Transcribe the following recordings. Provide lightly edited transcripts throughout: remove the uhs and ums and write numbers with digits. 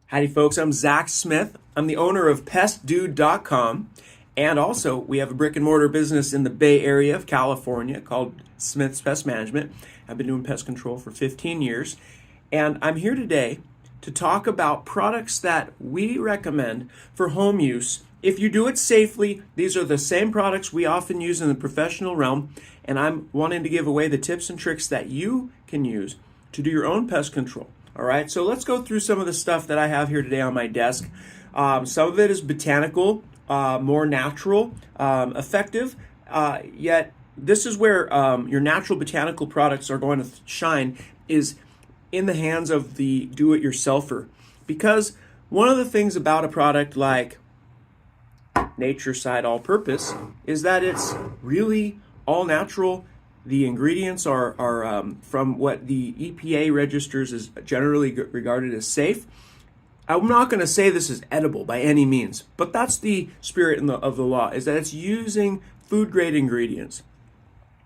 Howdy folks, I'm Zach Smith. I'm the owner of PestDude.com, and also we have a brick and mortar business in the Bay Area of California called Smith's Pest Management. I've been doing pest control for 15 years, and I'm here today to talk about products that we recommend for home use. If you do it safely, these are the same products we often use in the professional realm, and I'm wanting to give away the tips and tricks that you can use to do your own pest control. All right, so let's go through some of the stuff that I have here today on my desk. Some of it is botanical, more natural, effective, yet this is where your natural botanical products are going to shine, is in the hands of the do-it-yourselfer. Because one of the things about a product like Nature Side All-Purpose is that it's really all natural. The ingredients are from what the EPA registers as generally regarded as safe. I'm not going to say this is edible by any means, but that's the spirit of the law, is that it's using food-grade ingredients.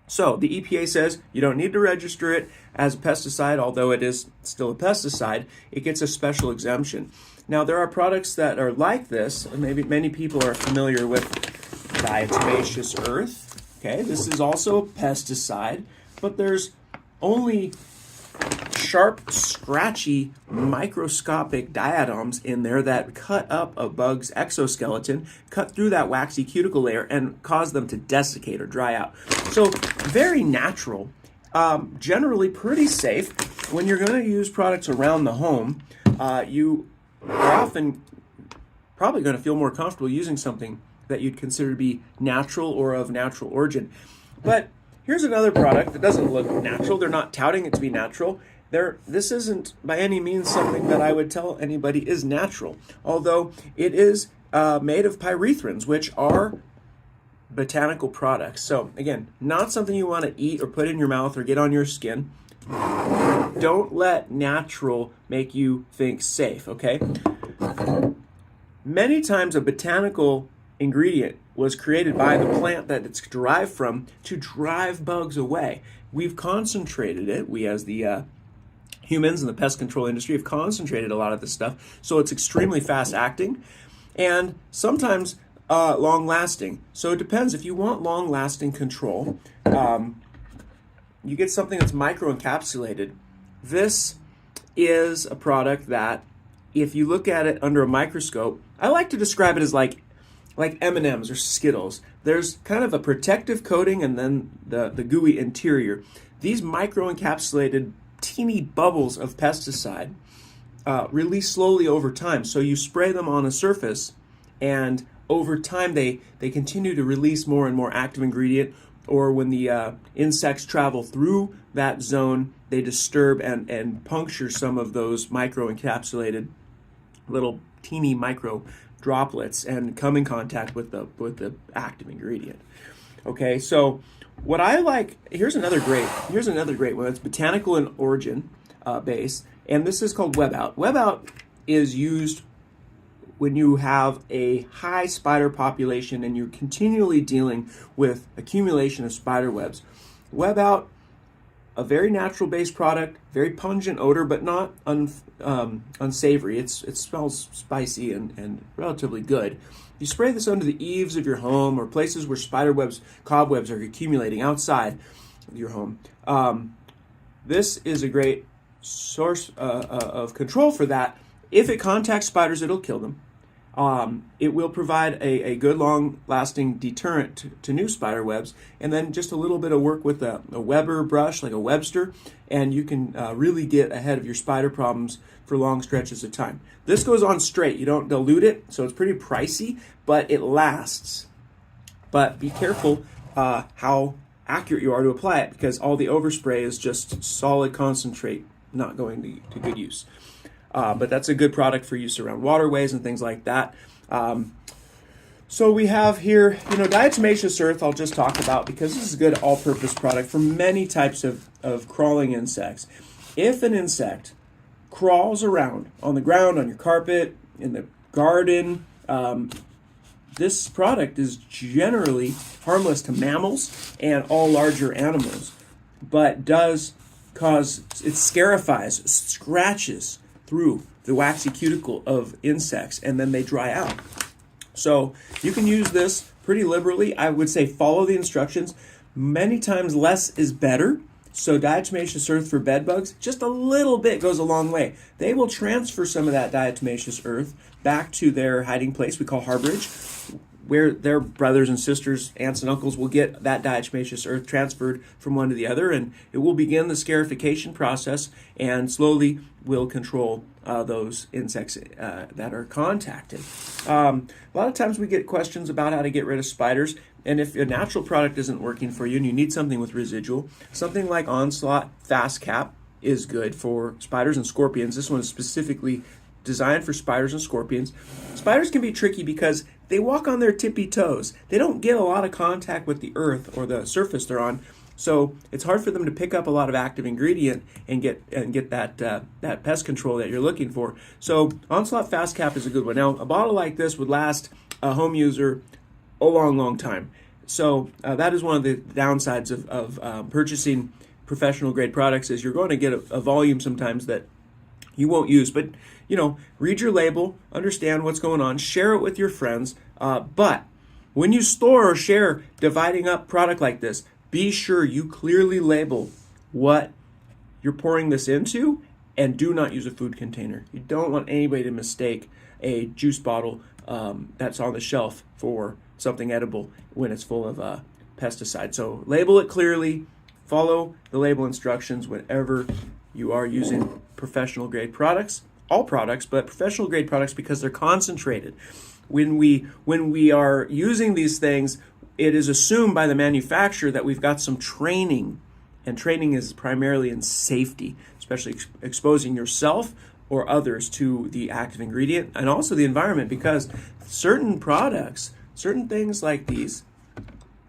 So the EPA says you don't need to register it as a pesticide, although it is still a pesticide. It gets a special exemption. Now, there are products that are like this, and maybe many people are familiar with diatomaceous earth. Okay, this is also a pesticide, but there's only sharp, scratchy, microscopic diatoms in there that cut up a bug's exoskeleton, cut through that waxy cuticle layer, and cause them to desiccate or dry out. So very natural, generally pretty safe. When you're going to use products around the home, you are often probably going to feel more comfortable using something that you'd consider to be natural or of natural origin. But here's another product that doesn't look natural. They're not touting it to be natural. This isn't by any means something that I would tell anybody is natural, although it is made of pyrethrins, which are botanical products. So again, not something you want to eat or put in your mouth or get on your skin. Don't let natural make you think safe, okay? Many times a botanical ingredient was created by the plant that it's derived from to drive bugs away. We've concentrated it, we as the humans in the pest control industry have concentrated a lot of this stuff, so it's extremely fast acting and sometimes long lasting. So it depends. If you want long lasting control, you get something that's micro encapsulated. This is a product that, if you look at it under a microscope, I like to describe it as like M&Ms or Skittles. There's kind of a protective coating and then the gooey interior. These micro-encapsulated teeny bubbles of pesticide release slowly over time. So you spray them on a surface, and over time they continue to release more and more active ingredient, or when the insects travel through that zone, they disturb and puncture some of those micro-encapsulated little teeny micro droplets and come in contact with the active ingredient. Okay, so what I like, here's another great one. It's botanical in origin base, and this is called Web Out. Web Out is used when you have a high spider population and you're continually dealing with accumulation of spider webs. Web Out, a very natural based product, very pungent odor, but not unsavory. It smells spicy and relatively good. You spray this under the eaves of your home or places where spider webs, cobwebs are accumulating outside of your home. This is a great source of control for that. If it contacts spiders, it'll kill them. It will provide a good long-lasting deterrent to new spider webs, and then just a little bit of work with a Weber brush, like a Webster, and you can really get ahead of your spider problems for long stretches of time. This goes on straight. You don't dilute it, so it's pretty pricey, but it lasts. But be careful how accurate you are to apply it, because all the overspray is just solid concentrate, not going to good use. But that's a good product for use around waterways and things like that. So we have here, diatomaceous earth I'll just talk about because this is a good all-purpose product for many types of crawling insects. If an insect crawls around on the ground, on your carpet, in the garden, this product is generally harmless to mammals and all larger animals, but does cause, it scarifies, scratches through the waxy cuticle of insects, and then they dry out. So you can use this pretty liberally. I would say follow the instructions. Many times less is better. So diatomaceous earth for bed bugs, just a little bit goes a long way. They will transfer some of that diatomaceous earth back to their hiding place we call harborage, where their brothers and sisters, aunts and uncles will get that diatomaceous earth transferred from one to the other, and it will begin the scarification process and slowly will control those insects that are contacted. A lot of times we get questions about how to get rid of spiders, and if a natural product isn't working for you and you need something with residual, something like Onslaught Fast Cap is good for spiders and scorpions. This one is specifically designed for spiders and scorpions. Spiders can be tricky because they walk on their tippy toes. They don't get a lot of contact with the earth or the surface they're on, so it's hard for them to pick up a lot of active ingredient and get that pest control that you're looking for. So Onslaught Fast Cap is a good one. Now, a bottle like this would last a home user a long time. So that is one of the downsides of purchasing professional grade products, is you're going to get a volume sometimes that you won't use. But read your label, understand what's going on, share it with your friends. But when you store or share dividing up product like this, be sure you clearly label what you're pouring this into, and do not use a food container. You don't want anybody to mistake a juice bottle that's on the shelf for something edible when it's full of pesticide. So label it clearly, follow the label instructions whenever you are using professional grade products. All products, but professional grade products because they're concentrated. When we are using these things, it is assumed by the manufacturer that we've got some training, and training is primarily in safety, especially exposing yourself or others to the active ingredient and also the environment, because certain products, certain things like these,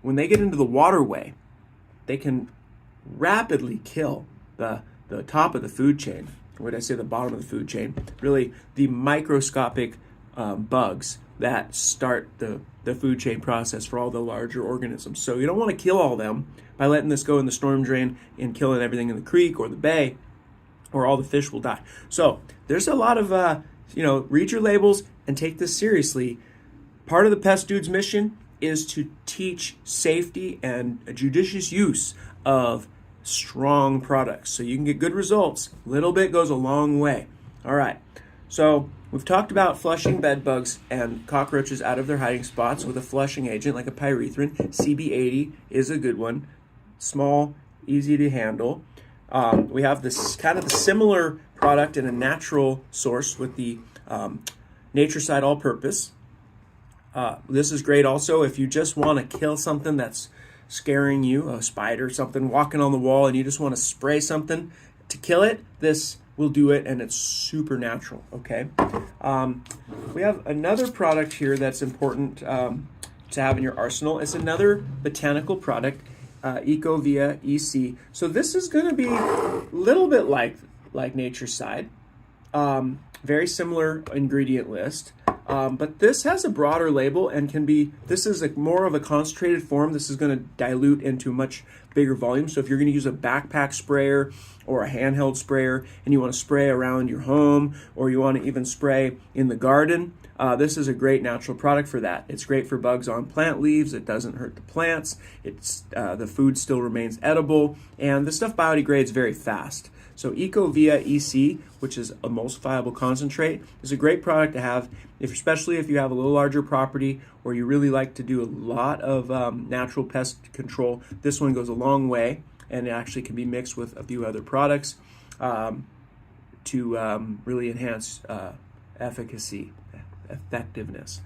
when they get into the waterway, they can rapidly kill the top of the food chain. What did I say? The bottom of the food chain. Really, the microscopic bugs that start the food chain process for all the larger organisms. So you don't want to kill all them by letting this go in the storm drain and killing everything in the creek or the bay, or all the fish will die. So there's a lot of, read your labels and take this seriously. Part of the Pest Dude's mission is to teach safety and a judicious use of strong products so you can get good results. Little bit goes a long way. All right, so we've talked about flushing bed bugs and cockroaches out of their hiding spots with a flushing agent like a pyrethrin. CB80 is a good one. Small, easy to handle. We have this kind of the similar product in a natural source with the Naturecide All-Purpose. This is great also if you just want to kill something that's scaring you, a spider, something walking on the wall, and you just want to spray something to kill it. This will do it, and it's super natural. Okay. We have another product here that's important to have in your arsenal. It's another botanical product, Ecovia EC. So this is going to be a little bit like Naturecide. Very similar ingredient list. But this has a broader label and this is more of a concentrated form. This is going to dilute into much bigger volume. So if you're going to use a backpack sprayer or a handheld sprayer and you want to spray around your home, or you want to even spray in the garden, this is a great natural product for that. It's great for bugs on plant leaves. It doesn't hurt the plants. The food still remains edible, and the stuff biodegrades very fast. So Ecovia EC, which is emulsifiable concentrate, is a great product to have, especially if you have a little larger property or you really like to do a lot of natural pest control. This one goes a long way, and it actually can be mixed with a few other products to really enhance effectiveness.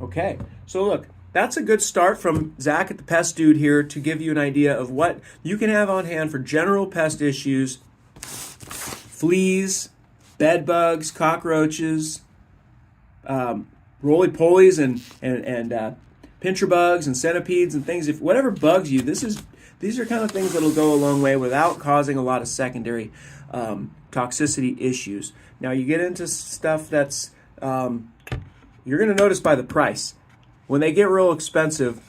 Okay, so look, that's a good start from Zach at the Pest Dude here to give you an idea of what you can have on hand for general pest issues. Fleas, bed bugs, cockroaches, roly-polies, and pincher bugs and centipedes and things. If whatever bugs you, these are kind of things that'll go a long way without causing a lot of secondary toxicity issues. Now you get into stuff that's you're going to notice by the price. When they get real expensive,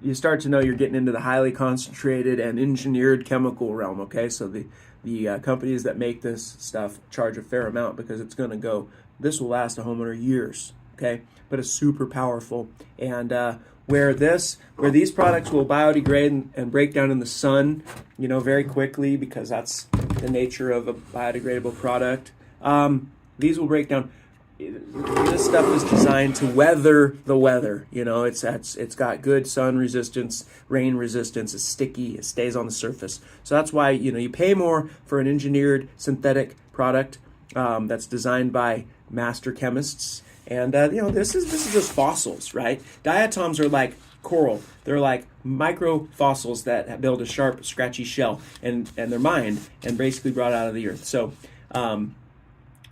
you start to know you're getting into the highly concentrated and engineered chemical realm. Okay, so the companies that make this stuff charge a fair amount because it's going to go. This will last a homeowner years, okay? But it's super powerful. And where these products will biodegrade and break down in the sun, very quickly, because that's the nature of a biodegradable product. These will break down. This stuff is designed to weather the weather. It's got good sun resistance, rain resistance. It's sticky. It stays on the surface. So that's why you pay more for an engineered synthetic product that's designed by master chemists. And this is just fossils, right? Diatoms are like coral. They're like micro fossils that build a sharp, scratchy shell, and they're mined and basically brought out of the earth. So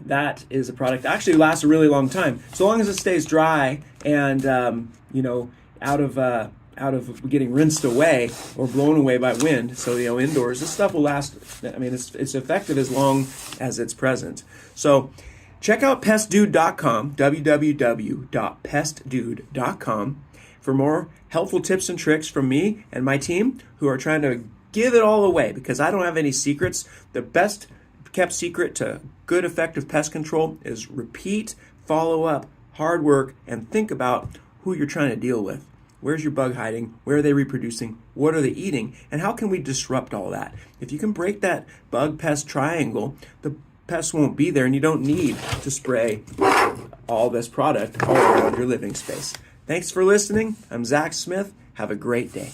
that is a product that actually lasts a really long time, so long as it stays dry and out of getting rinsed away or blown away by wind. So indoors, this stuff will last. I mean, it's effective as long as it's present. So check out pestdude.com, www.pestdude.com, for more helpful tips and tricks from me and my team, who are trying to give it all away, because I don't have any secrets. The best kept secret to good, effective pest control is repeat, follow up, hard work, and think about who you're trying to deal with. Where's your bug hiding? Where are they reproducing? What are they eating? And how can we disrupt all that? If you can break that bug-pest triangle, the pests won't be there, and you don't need to spray all this product all around your living space. Thanks for listening. I'm Zach Smith. Have a great day.